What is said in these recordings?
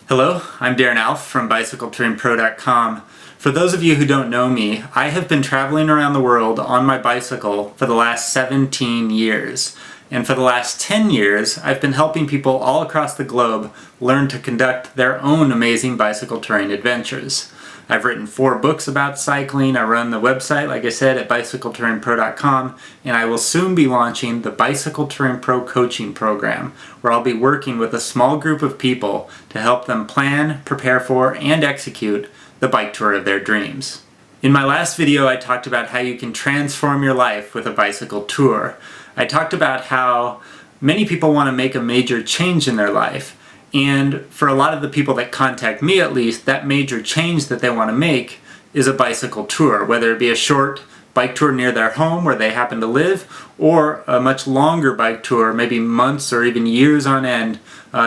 Hello, I'm Darren Alf from BicycleTouringPro.com. For those of you who don't know me, I have been traveling around the world on my bicycle for the last 17 years. And for the last 10 years, I've been helping people all across the globe learn to conduct their own amazing bicycle touring adventures. I've written 4 books about cycling. I run the website, like I said, at BicycleTouringPro.com, and I will soon be launching the Bicycle Touring Pro Coaching Program, where I'll be working with a small group of people to help them plan, prepare for, and execute the bike tour of their dreams. In my last video, I talked about how you can transform your life with a bicycle tour. I talked about how many people want to make a major change in their life. And for a lot of the people that contact me, at least, that major change that they want to make is a bicycle tour, whether it be a short bike tour near their home where they happen to live, or a much longer bike tour, maybe months or even years on end,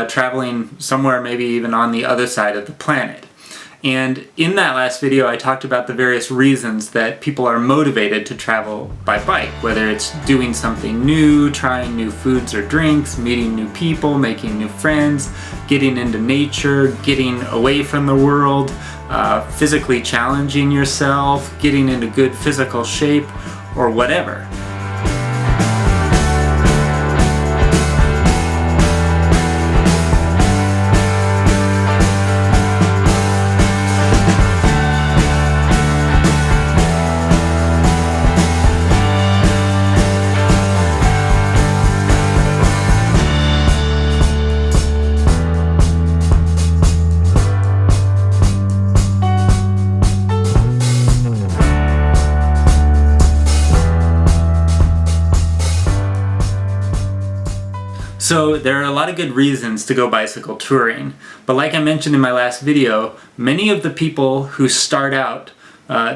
traveling somewhere maybe even on the other side of the planet. And in that last video, I talked about the various reasons that people are motivated to travel by bike, whether it's doing something new, trying new foods or drinks, meeting new people, making new friends, getting into nature, getting away from the world, physically challenging yourself, getting into good physical shape, or whatever. So there are a lot of good reasons to go bicycle touring, but like I mentioned in my last video, many of the people who start out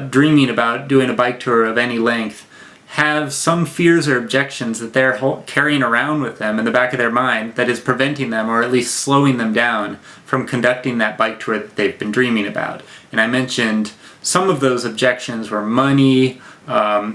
dreaming about doing a bike tour of any length have some fears or objections that they're carrying around with them in the back of their mind that is preventing them, or at least slowing them down, from conducting that bike tour that they've been dreaming about. And I mentioned some of those objections were money,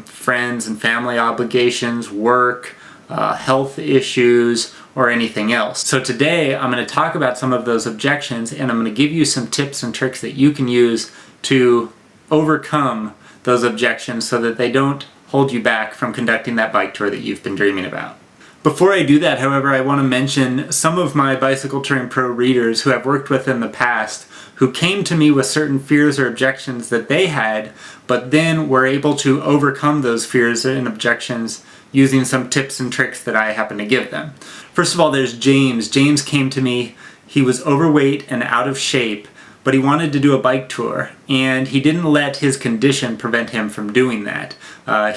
friends and family obligations, work, health issues, or anything else. So today I'm going to talk about some of those objections, and I'm going to give you some tips and tricks that you can use to overcome those objections so that they don't hold you back from conducting that bike tour that you've been dreaming about. Before I do that, however, I want to mention some of my Bicycle Touring Pro readers who I've worked with in the past who came to me with certain fears or objections that they had, but then were able to overcome those fears and objections using some tips and tricks that I happen to give them. First of all, there's James. James came to me. He was overweight and out of shape, but he wanted to do a bike tour, and he didn't let his condition prevent him from doing that.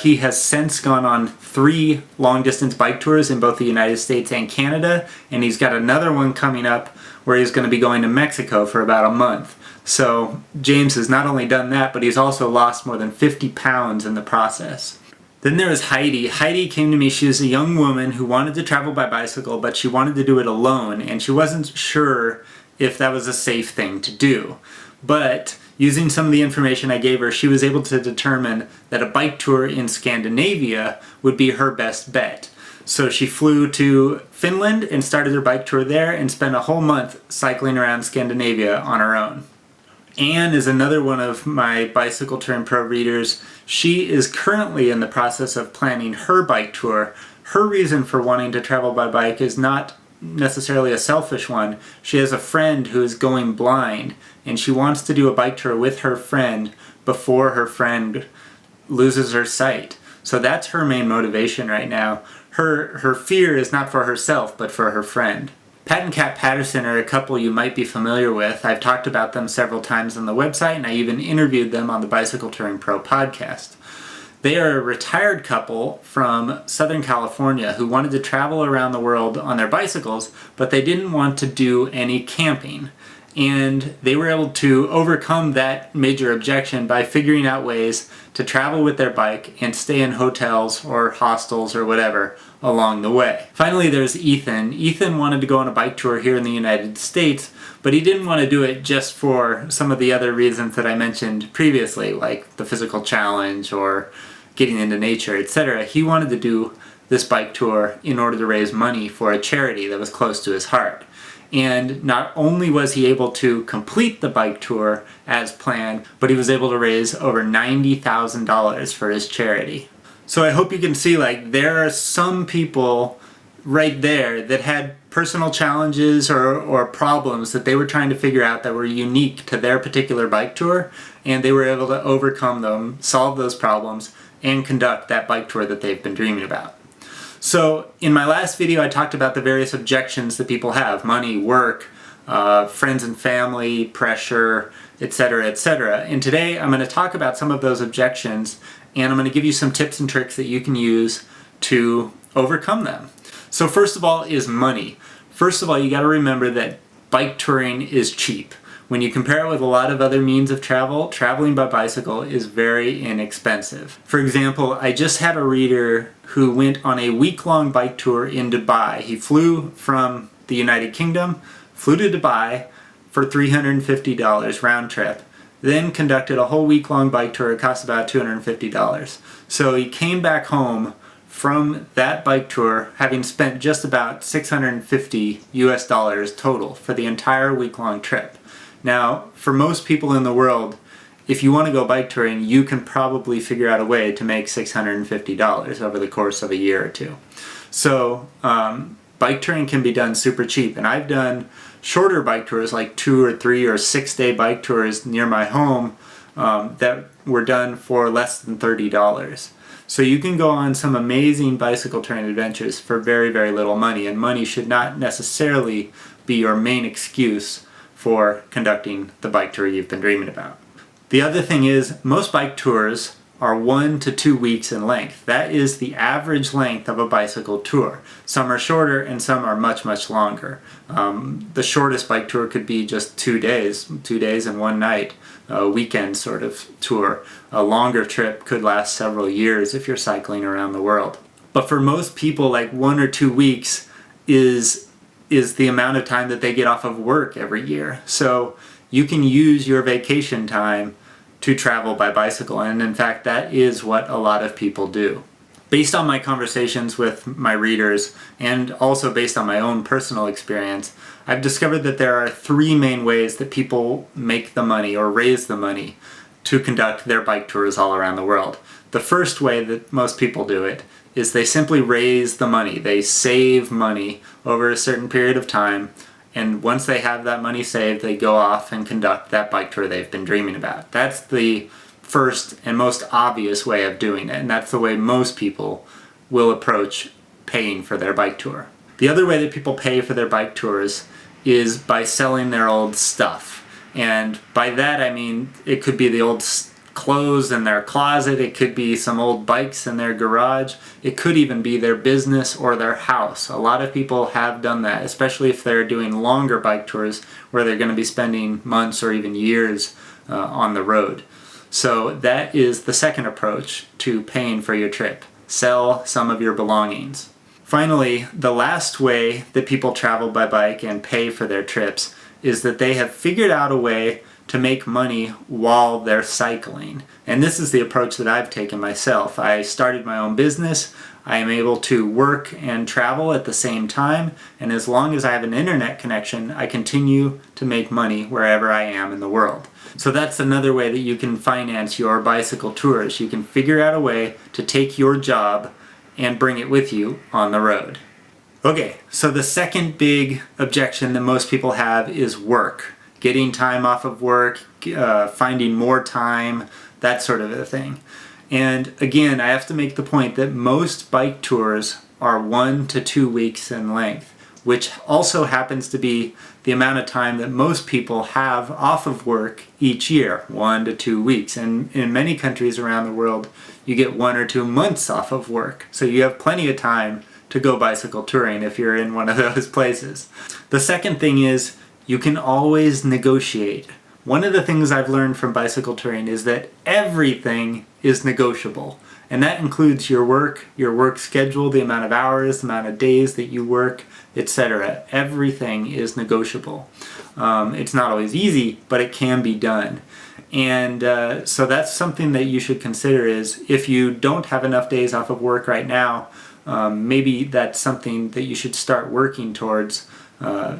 He has since gone on 3 long-distance bike tours in both the United States and Canada, and he's got another one coming up where he's going to be going to Mexico for about a month. So James has not only done that, but he's also lost more than 50 pounds in the process. Then there was Heidi. Heidi came to me. She was a young woman who wanted to travel by bicycle, but she wanted to do it alone, and she wasn't sure if that was a safe thing to do. But using some of the information I gave her, she was able to determine that a bike tour in Scandinavia would be her best bet. So she flew to Finland and started her bike tour there and spent a whole month cycling around Scandinavia on her own. Anne is another one of my Bicycle Touring Pro readers. She is currently in the process of planning her bike tour. Her reason for wanting to travel by bike is not necessarily a selfish one. She has a friend who is going blind, and she wants to do a bike tour with her friend before her friend loses her sight. So that's her main motivation right now. Her fear is not for herself, but for her friend. Pat and Kat Patterson are a couple you might be familiar with. I've talked about them several times on the website, and I even interviewed them on the Bicycle Touring Pro podcast. They are a retired couple from Southern California who wanted to travel around the world on their bicycles, but they didn't want to do any camping. And they were able to overcome that major objection by figuring out ways to travel with their bike and stay in hotels or hostels or whatever along the way. Finally, there's Ethan. Ethan wanted to go on a bike tour here in the United States, but he didn't want to do it just for some of the other reasons that I mentioned previously, like the physical challenge or getting into nature, etc. He wanted to do this bike tour in order to raise money for a charity that was close to his heart. And not only was he able to complete the bike tour as planned, but he was able to raise over $90,000 for his charity. So I hope you can see, like, there are some people right there that had personal challenges or problems that they were trying to figure out that were unique to their particular bike tour, and they were able to overcome them, solve those problems, and conduct that bike tour that they've been dreaming about. So in my last video I talked about the various objections that people have: money, work, friends and family, pressure, etc., etc. And today I'm going to talk about some of those objections, and I'm going to give you some tips and tricks that you can use to overcome them. So first of all is money. First of all, you got to remember that bike touring is cheap. When you compare it with a lot of other means of travel, traveling by bicycle is very inexpensive. For example, I just had a reader who went on a week-long bike tour in Dubai. He flew from the United Kingdom, flew to Dubai for $350 round trip, then conducted a whole week-long bike tour. It cost about $250. So he came back home from that bike tour having spent just about $650 US total for the entire week-long trip. Now, for most people in the world, if you want to go bike touring, you can probably figure out a way to make $650 over the course of a year or two. So bike touring can be done super cheap, and I've done shorter bike tours, like 2 or 3 or 6 day bike tours near my home that were done for less than $30. So you can go on some amazing bicycle touring adventures for very, very little money, and money should not necessarily be your main excuse for conducting the bike tour you've been dreaming about. The other thing is, most bike tours are 1 to 2 weeks in length. That is the average length of a bicycle tour. Some are shorter and some are much, much longer. The shortest bike tour could be just 2 days and 1 night, a weekend sort of tour. A longer trip could last several years if you're cycling around the world. But for most people, like 1 or 2 weeks is the amount of time that they get off of work every year. So you can use your vacation time to travel by bicycle, and in fact that is what a lot of people do. Based on my conversations with my readers, and also based on my own personal experience, I've discovered that there are 3 main ways that people make the money or raise the money to conduct their bike tours all around the world. The first way that most people do it is they simply raise the money. They save money over a certain period of time, and once they have that money saved, they go off and conduct that bike tour they've been dreaming about. That's the first and most obvious way of doing it, and that's the way most people will approach paying for their bike tour. The other way that people pay for their bike tours is by selling their old stuff. And by that I mean it could be the old clothes in their closet, it could be some old bikes in their garage, it could even be their business or their house. A lot of people have done that, especially if they're doing longer bike tours where they're going to be spending months or even years on the road. So that is the second approach to paying for your trip. Sell some of your belongings. Finally, the last way that people travel by bike and pay for their trips is that they have figured out a way to make money while they're cycling. And this is the approach that I've taken myself. I started my own business. I am able to work and travel at the same time, and as long as I have an internet connection, I continue to make money wherever I am in the world. So that's another way that you can finance your bicycle tours. You can figure out a way to take your job and bring it with you on the road. Okay, so the second big objection that most people have is work. Getting time off of work, finding more time, that sort of a thing. And again, I have to make the point that most bike tours are 1 to 2 weeks in length, which also happens to be the amount of time that most people have off of work each year, 1 to 2 weeks. And in many countries around the world, you get 1 or 2 months off of work. So you have plenty of time to go bicycle touring if you're in one of those places. The second thing is, you can always negotiate. One of the things I've learned from bicycle touring is that everything is negotiable. And that includes your work schedule, the amount of hours, the amount of days that you work, etc. Everything is negotiable. It's not always easy, but it can be done. And so that's something that you should consider is if you don't have enough days off of work right now, maybe that's something that you should start working towards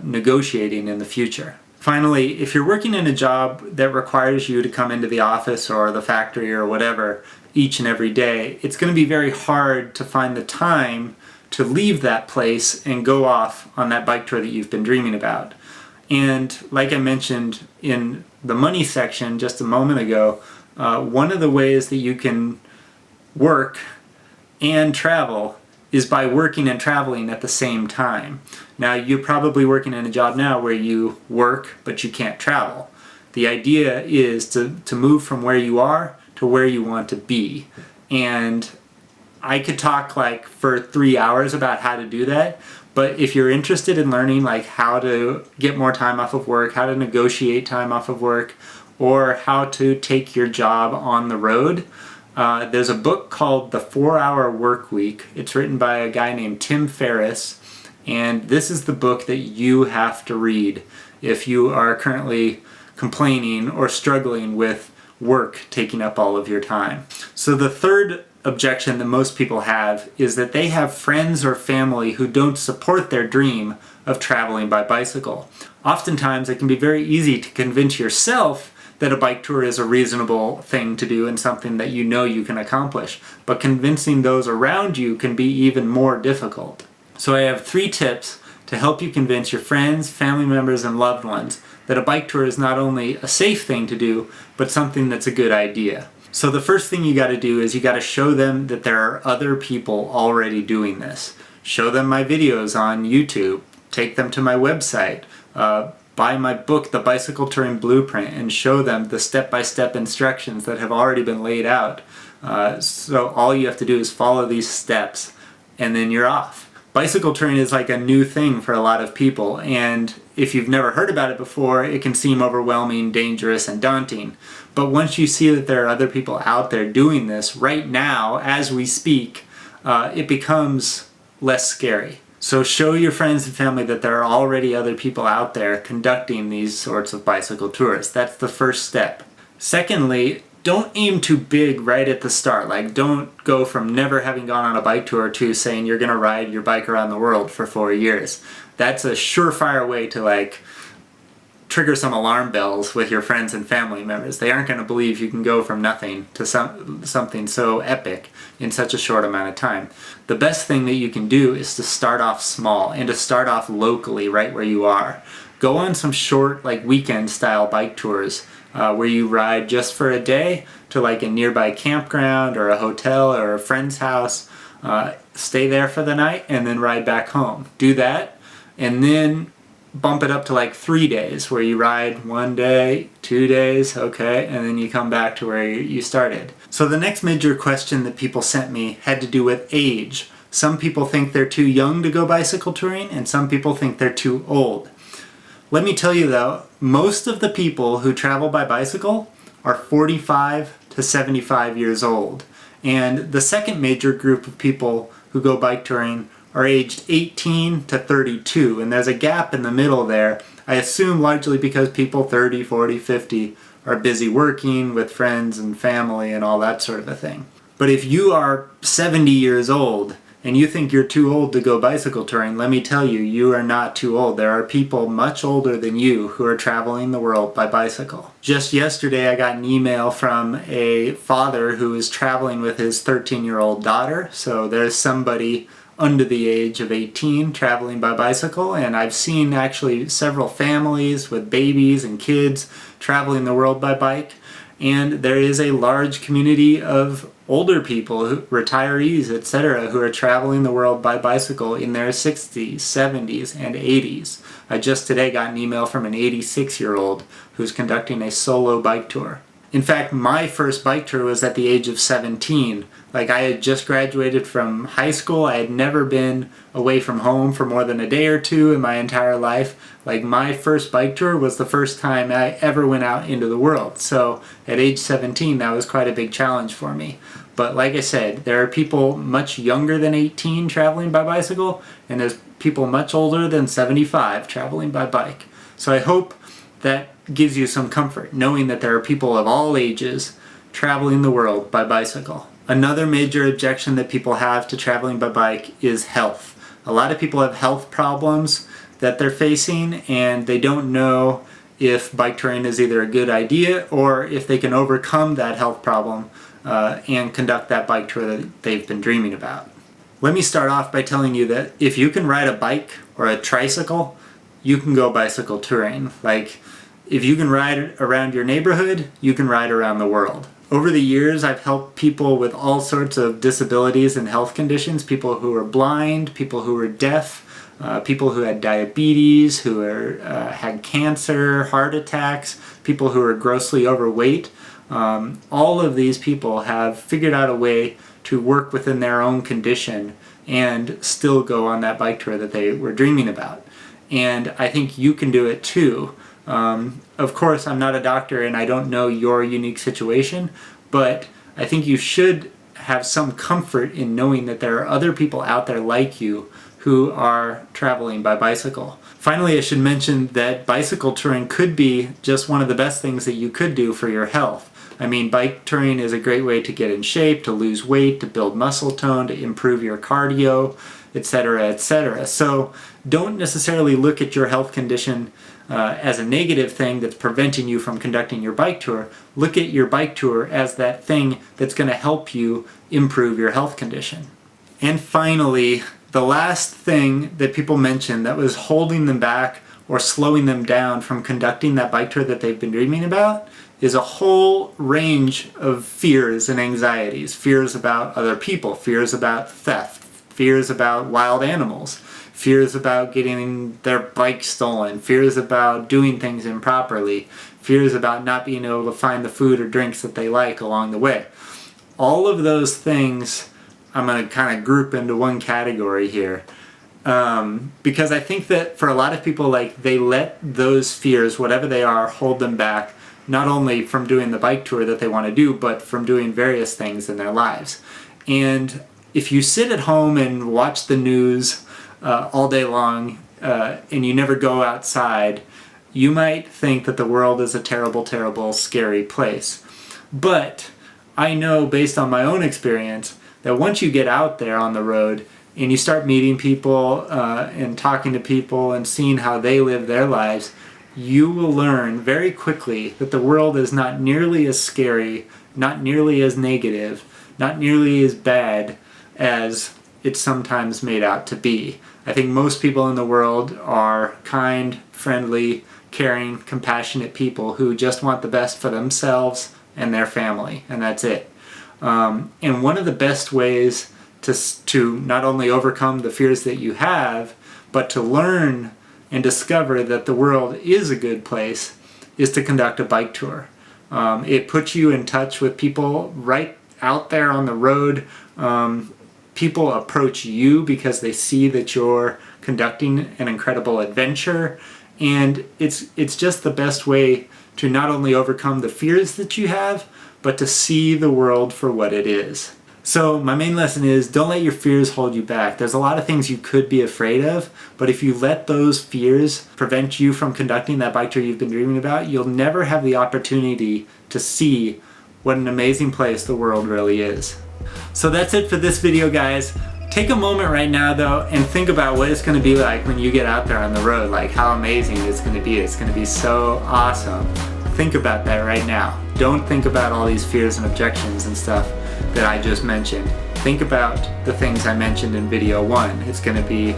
negotiating in the future. Finally, if you're working in a job that requires you to come into the office or the factory or whatever each and every day, it's going to be very hard to find the time to leave that place and go off on that bike tour that you've been dreaming about. And like I mentioned in the money section just a moment ago, one of the ways that you can work and travel is by working and traveling at the same time. Now, you're probably working in a job now where you work but you can't travel. The idea is to move from where you are to where you want to be. And I could talk like for 3 hours about how to do that, but if you're interested in learning like how to get more time off of work, how to negotiate time off of work, or how to take your job on the road, there's a book called The 4-Hour Workweek. It's written by a guy named Tim Ferriss, and this is the book that you have to read if you are currently complaining or struggling with work taking up all of your time. So the third objection that most people have is that they have friends or family who don't support their dream of traveling by bicycle. Oftentimes it can be very easy to convince yourself that a bike tour is a reasonable thing to do and something that you know you can accomplish, but convincing those around you can be even more difficult. So I have 3 tips to help you convince your friends, family members, and loved ones that a bike tour is not only a safe thing to do, but something that's a good idea. So the first thing you got to do is you got to show them that there are other people already doing this. Show them my videos on YouTube, take them to my website, buy my book, The Bicycle Touring Blueprint, and show them the step-by-step instructions that have already been laid out. So all you have to do is follow these steps, and then you're off. Bicycle touring is like a new thing for a lot of people, and if you've never heard about it before, it can seem overwhelming, dangerous, and daunting. But once you see that there are other people out there doing this right now, as we speak, it becomes less scary. So show your friends and family that there are already other people out there conducting these sorts of bicycle tours. That's the first step. Secondly, don't aim too big right at the start. Like, don't go from never having gone on a bike tour to saying you're gonna ride your bike around the world for 4 years. That's a surefire way to like trigger some alarm bells with your friends and family members. They aren't gonna believe you can go from nothing to something so epic in such a short amount of time. The best thing that you can do is to start off small and to start off locally right where you are. Go on some short like weekend style bike tours where you ride just for a day to like a nearby campground or a hotel or a friend's house, stay there for the night and then ride back home. Do that and then bump it up to like 3 days where you ride 1 day, 2 days, okay, and then you come back to where you started. So the next major question that people sent me had to do with age. Some people think they're too young to go bicycle touring and some people think they're too old. Let me tell you though, most of the people who travel by bicycle are 45 to 75 years old. And the second major group of people who go bike touring are aged 18 to 32, and there's a gap in the middle there, I assume largely because people 30, 40, 50 are busy working with friends and family and all that sort of a thing. But if you are 70 years old and you think you're too old to go bicycle touring, let me tell you, you are not too old. There are people much older than you who are traveling the world by bicycle. Just yesterday I got an email from a father who is traveling with his 13-year-old daughter, so there's somebody under the age of 18 traveling by bicycle, and I've seen actually several families with babies and kids traveling the world by bike, and there is a large community of older people, retirees, etc., who are traveling the world by bicycle in their 60s, 70s, and 80s. I just today got an email from an 86-year-old who's conducting a solo bike tour. In fact, my first bike tour was at the age of 17. Like, I had just graduated from high school. I had never been away from home for more than a day or two in my entire life. Like, my first bike tour was the first time I ever went out into the world. So at age 17, that was quite a big challenge for me. But like I said, there are people much younger than 18 traveling by bicycle, and there's people much older than 75 traveling by bike. So I hope that gives you some comfort, knowing that there are people of all ages traveling the world by bicycle. Another major objection that people have to traveling by bike is health. A lot of people have health problems. that they're facing, and they don't know if bike touring is either a good idea or if they can overcome that health problem and conduct that bike tour that they've been dreaming about. Let me start off by telling you that if you can ride a bike or a tricycle, you can go bicycle touring. Like, if you can ride around your neighborhood, you can ride around the world. Over the years, I've helped people with all sorts of disabilities and health conditions, people who are blind, people who are deaf, people who had diabetes, who had cancer, heart attacks, people who are grossly overweight. All of these people have figured out a way to work within their own condition and still go on that bike tour that they were dreaming about. And I think you can do it too. Of course, I'm not a doctor and I don't know your unique situation, but I think you should have some comfort in knowing that there are other people out there like you who are traveling by bicycle. Finally, I should mention that bicycle touring could be just one of the best things that you could do for your health. I mean, bike touring is a great way to get in shape, to lose weight, to build muscle tone, to improve your cardio, etc., etc. So don't necessarily look at your health condition as a negative thing that's preventing you from conducting your bike tour. Look at your bike tour as that thing that's going to help you improve your health condition. And finally, the last thing that people mentioned that was holding them back or slowing them down from conducting that bike tour that they've been dreaming about is a whole range of fears and anxieties. Fears about other people, fears about theft, fears about wild animals, fears about getting their bike stolen, fears about doing things improperly, fears about not being able to find the food or drinks that they like along the way. All of those things I'm going to kind of group into one category here. Because I think that for a lot of people, like, they let those fears, whatever they are, hold them back, not only from doing the bike tour that they want to do, but from doing various things in their lives. And if you sit at home and watch the news all day long and you never go outside, you might think that the world is a terrible, terrible, scary place. But I know, based on my own experience, that once you get out there on the road and you start meeting people and talking to people and seeing how they live their lives, you will learn very quickly that the world is not nearly as scary, not nearly as negative, not nearly as bad as it's sometimes made out to be. I think most people in the world are kind, friendly, caring, compassionate people who just want the best for themselves and their family, and that's it. And one of the best ways to not only overcome the fears that you have, but to learn and discover that the world is a good place, is to conduct a bike tour. It puts you in touch with people right out there on the road. People approach you because they see that you're conducting an incredible adventure, and it's just the best way to not only overcome the fears that you have, but to see the world for what it is. So my main lesson is, don't let your fears hold you back. There's a lot of things you could be afraid of, but if you let those fears prevent you from conducting that bike tour you've been dreaming about, you'll never have the opportunity to see what an amazing place the world really is. So that's it for this video, guys. Take a moment right now though and think about what it's going to be like when you get out there on the road, like how amazing it's going to be. It's going to be so awesome. Think about that right now. Don't think about all these fears and objections and stuff that I just mentioned. Think about the things I mentioned in video 1. It's going to be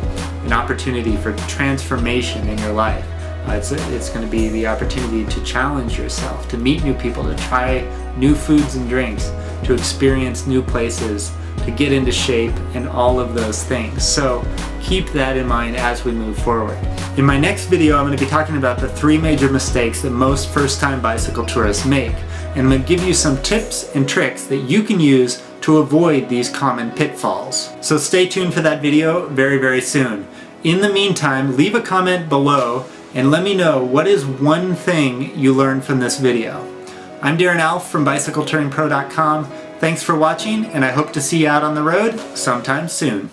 an opportunity for transformation in your life. It's going to be the opportunity to challenge yourself, to meet new people, to try new foods and drinks, to experience new places, to get into shape, and all of those things. So keep that in mind as we move forward. In my next video, I'm going to be talking about the 3 major mistakes that most first-time bicycle tourists make. And I'm going to give you some tips and tricks that you can use to avoid these common pitfalls. So stay tuned for that video very, very soon. In the meantime, leave a comment below and let me know what is one thing you learned from this video. I'm Darren Alf from BicycleTouringPro.com. Thanks for watching, and I hope to see you out on the road sometime soon.